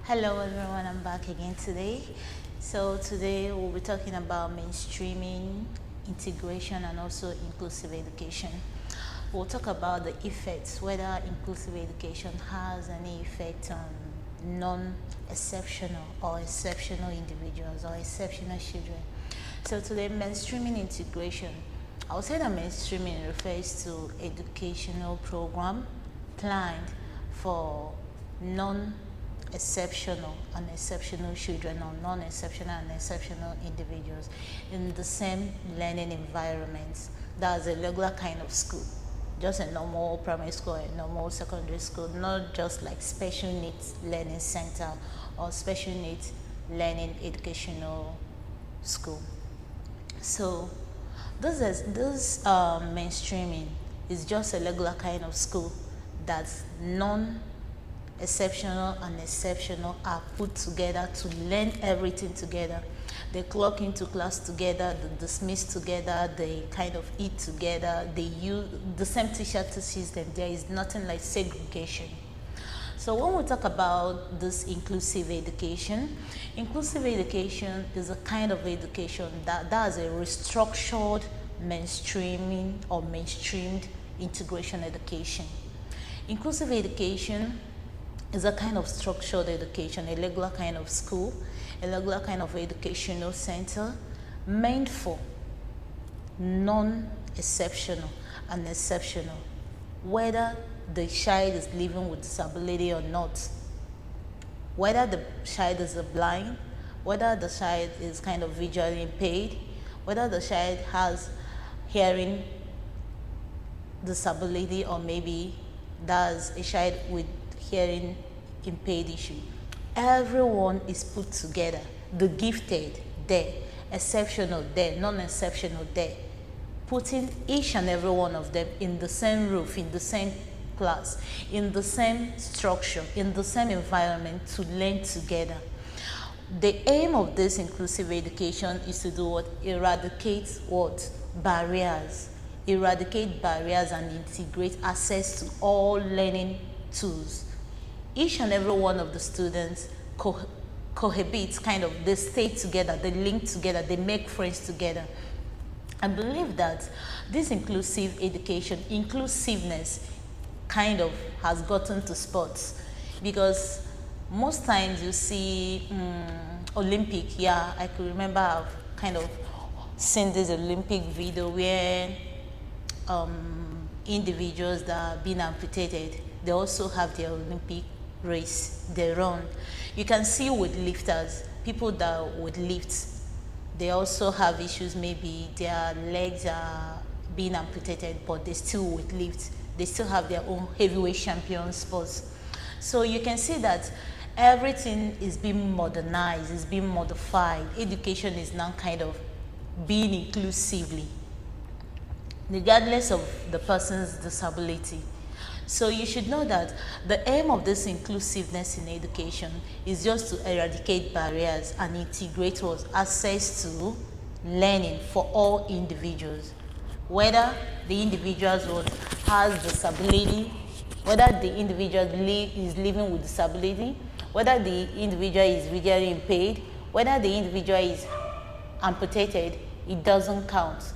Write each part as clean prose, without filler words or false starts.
Hello everyone, I'm back again today. So today we'll be talking about mainstreaming, integration and also inclusive education. We'll talk about the effects, whether inclusive education has any effect on non-exceptional or exceptional individuals or exceptional children. So today mainstreaming integration. I would say that mainstreaming refers to educational program planned for non-exceptional and exceptional children or non-exceptional and exceptional individuals in the same learning environment. That's a regular kind of school, just a normal primary school, a normal secondary school, not just like special needs learning center or special needs learning educational school. So this mainstreaming is just a regular kind of school that's non-exceptional and exceptional are put together to learn everything together. They clock into class together, they dismiss together, they kind of eat together, they use the same teacher teaches them. There is nothing like segregation. So when we talk about this inclusive education is a kind of education that is a restructured mainstreaming or mainstreamed integration education. Inclusive education is a kind of structured education, a regular kind of school, a regular kind of educational center meant for non-exceptional and exceptional, whether the child is living with disability or not, whether the child is blind, whether the child is kind of visually impaired, whether the child has hearing disability or maybe there's a child with hearing impaired issue. Everyone is put together. The gifted there, exceptional there, non-exceptional there, putting each and every one of them in the same roof, in the same class, in the same structure, in the same environment to learn together. The aim of this inclusive education is to do what? Eradicate what? Barriers. Eradicate barriers and integrate access to all learning tools. Each and every one of the students cohabit, kind of, they stay together, they link together, they make friends together. I believe that this inclusive education, inclusiveness, kind of has gotten to sports, because most times you see Olympic, yeah, I could remember I've kind of seen this Olympic video where individuals that are being amputated, they also have their Olympic race they run. You can see with lifters, people that would lift, they also have issues, maybe their legs are being amputated but they still would lift. They still have their own heavyweight champion sports. So you can see that everything is being modernized, is being modified. Education is now kind of being inclusively, regardless of the person's disability. So you should know that the aim of this inclusiveness in education is just to eradicate barriers and integrate what? Access to learning for all individuals, whether the individuals has disability, whether the individual is living with disability, whether the individual is visually impaired, whether the individual is amputated, it doesn't count.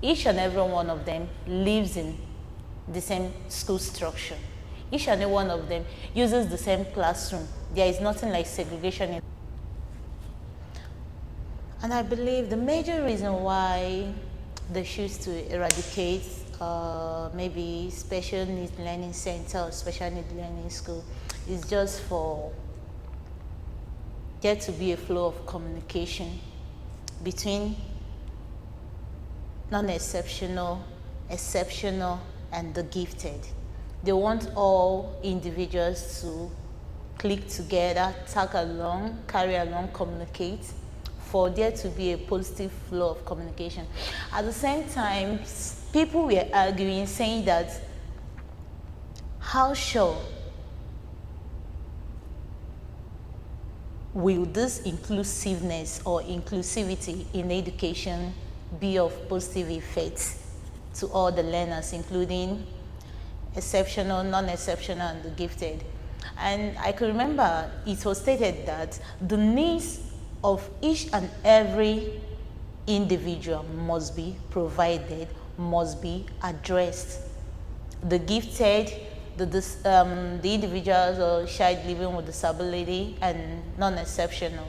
Each and every one of them lives in the same school structure. Each and every one of them uses the same classroom. There is nothing like segregation. And I believe the major reason why they choose to eradicate maybe special needs learning center or special needs learning school is just for there to be a flow of communication between non-exceptional, exceptional, and the gifted. They want all individuals to click together, tag along, carry along, communicate, for there to be a positive flow of communication. At the same time, people were arguing, saying that how sure will this inclusiveness or inclusivity in education be of positive effects to all the learners, including exceptional, non-exceptional, and the gifted? And I can remember it was stated that the needs of each and every individual must be provided, must be addressed. The gifted, the individuals or child living with disability, and non-exceptional.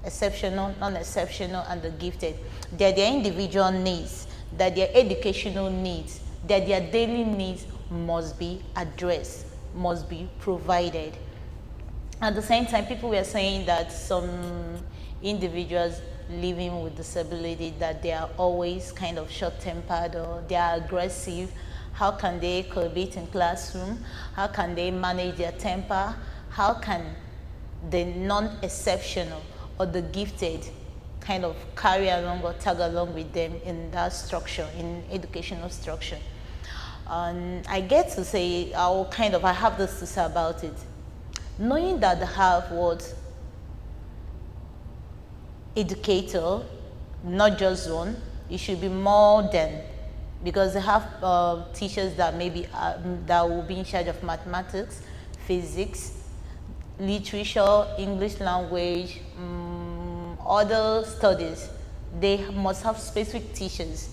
Exceptional, non-exceptional, and the gifted. They're their individual needs, that their educational needs, that their daily needs must be addressed, must be provided. At the same time, people were saying that some individuals living with disability, that they are always kind of short-tempered or they are aggressive. How can they cohabit in classroom? How can they manage their temper? How can the non-exceptional or the gifted kind of carry along or tag along with them in that structure, in educational structure? I get to say, I have this to say about it. Knowing that they have what educator, not just one, it should be more than, because they have teachers that maybe that will be in charge of mathematics, physics, literature, English language, other studies. They must have specific teachers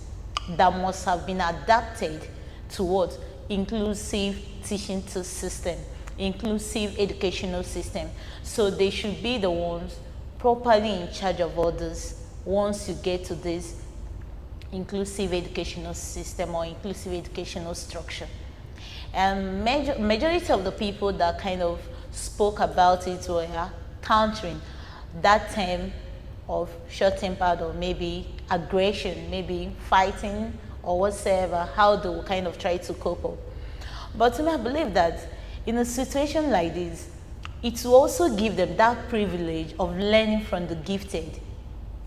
that must have been adapted to what? Inclusive teaching system, inclusive educational system. So they should be the ones properly in charge of others once you get to this inclusive educational system or inclusive educational structure. And majority of the people that kind of spoke about it were countering that term of short-tempered or maybe aggression, maybe fighting or whatsoever, how they will kind of try to cope up. But to me, I believe that in a situation like this, it will also give them that privilege of learning from the gifted.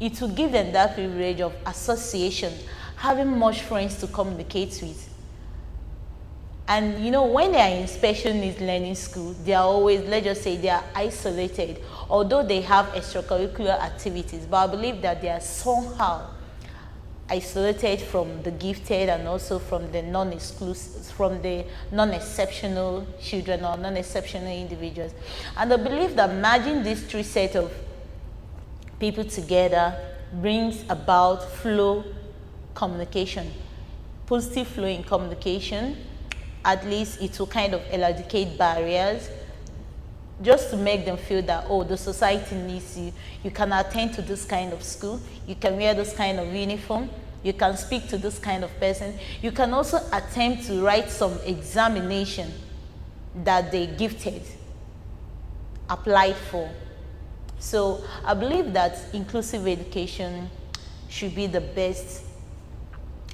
It will give them that privilege of association, having much friends to communicate with. And you know, when they are in special needs learning school, they are always, let's just say, they are isolated, although they have extracurricular activities. But I believe that they are somehow isolated from the gifted and also from the non-exclusive, from the non-exceptional children or non-exceptional individuals. And I believe that merging these three sets of people together brings about flow communication, positive flow in communication. At least it will kind of eradicate barriers, just to make them feel that, oh, the society needs you. You can attend to this kind of school. You can wear this kind of uniform. You can speak to this kind of person. You can also attempt to write some examination that the gifted applied for. So I believe that inclusive education should be the best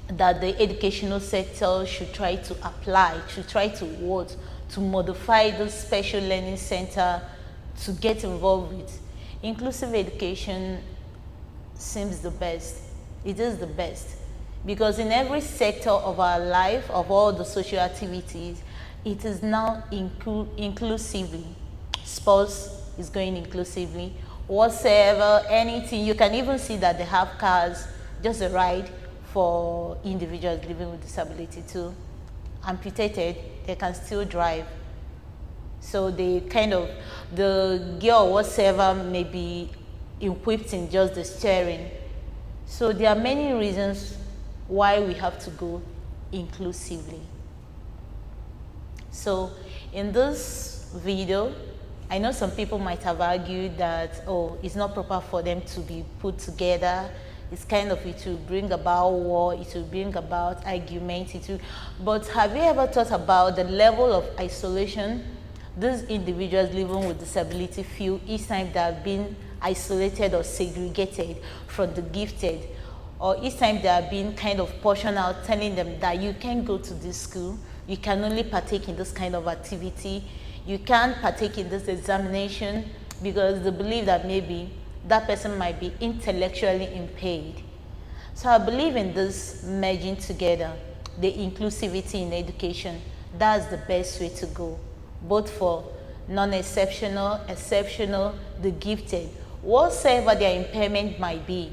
that the educational sector should try to apply, should try to what? To modify the special learning center to get involved with. Inclusive education seems the best. It is the best. Because in every sector of our life, of all the social activities, it is now inclusively. Sports is going inclusively. Whatsoever, anything, you can even see that they have cars, just a ride for individuals living with disability too. Amputated, they can still drive. So they kind of, the gear or whatsoever may be equipped in just the steering. So there are many reasons why we have to go inclusively. So in this video, I know some people might have argued that, oh, it's not proper for them to be put together. It's kind of, it will bring about war, it will bring about argument, but have you ever thought about the level of isolation these individuals living with disability feel each time they have been isolated or segregated from the gifted, or each time they are being kind of portioned out, telling them that you can't go to this school, you can only partake in this kind of activity, you can't partake in this examination, because they believe that maybe that person might be intellectually impaired. So I believe in this merging together, the inclusivity in education. That's the best way to go, both for non-exceptional, exceptional, the gifted, whatsoever their impairment might be.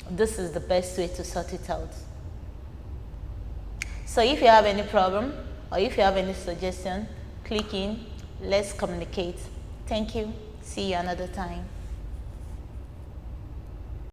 This is the best way to sort it out. So if you have any problem or if you have any suggestion, click in, Let's communicate. Thank you. See you another time.